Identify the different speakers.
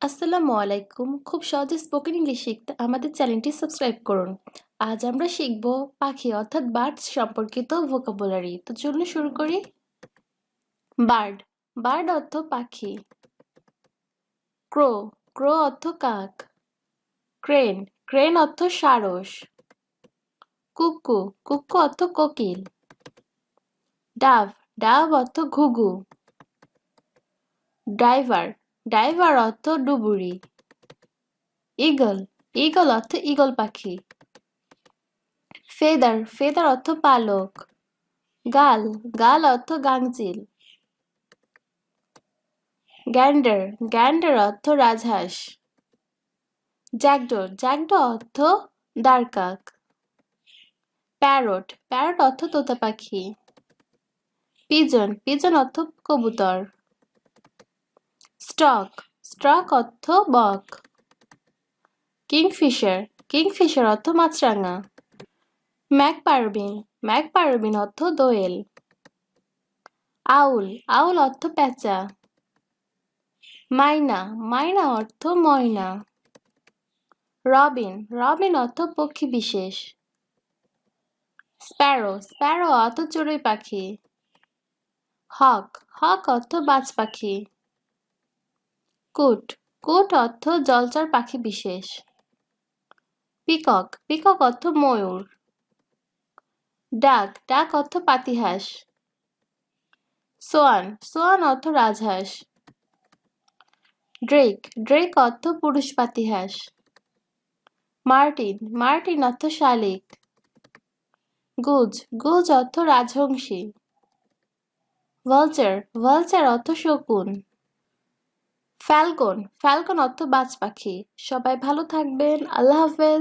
Speaker 1: আসসালামু আলাইকুম। খুব সহজে স্পোকেন ইংলিশ শিখতে আমাদের চ্যানেলটি সাবস্ক্রাইব করুন। আজ আমরা শিখব পাখি অর্থাৎ বার্ডস সম্পর্কিত ভোকাবুলারি। তো চলুন শুরু করি। বার্ড, বার্ড অর্থ পাখি। ক্রো, ক্রো অর্থ কাক। ক্রেন, ক্রেন অর্থ সারস। কুকু, কুকু অর্থ কোকিল। ডাভ, ডাভ অর্থ ঘুঘু। ডাইভার, ডাইভার অর্থ ডুবুরি। ঈগল, ঈগল অর্থ ঈগল পাখি। ফেদার, ফেদার অর্থ পালক। গাল, গাল অর্থ গাংচিল। গ্যান্ডার, গ্যান্ডার অর্থ রাজহাঁস। জ্যাকডো, জ্যাকডো অর্থ দারকাক। প্যারট, প্যারট অর্থ তোতা পাখি। পিজন, পিজন অর্থ কবুতর। স্টক, স্টক অর্থ বক। কিংফিশার, কিংফিশার অর্থ মাছরাঙা। ম্যাকপারবিন, ম্যাকপারবিন অর্থ দোয়েল। আউল, আউল অর্থ পেঁচা। মাইনা, মাইনা অর্থ ময়না। রবিন, রবিন অর্থ পক্ষী বিশেষ। স্প্যারো, স্প্যারো অর্থ চড়ুই পাখি। হক, হক অর্থ বাজ পাখি। কুট, কুট অর্থ জলচর পাখি বিশেষ। পিকক, পিকক অর্থ ময়ূর। ডাক, ডাক অর্থ পাতিহাঁস। সোয়ান, সোয়ান অর্থ রাজহাঁস। ড্রেক, ড্রেক অর্থ পুরুষ পাতিহাঁস। মার্টিন, মার্টিন অর্থ শালিক। গুজ, গুজ অর্থ রাজহংসী। ভালচার, ভালচার অর্থ শকুন। ফ্যালকন, ফ্যালকন অর্থ বাজ পাখি। সবাই ভালো থাকবেন। আল্লাহ হাফেজ।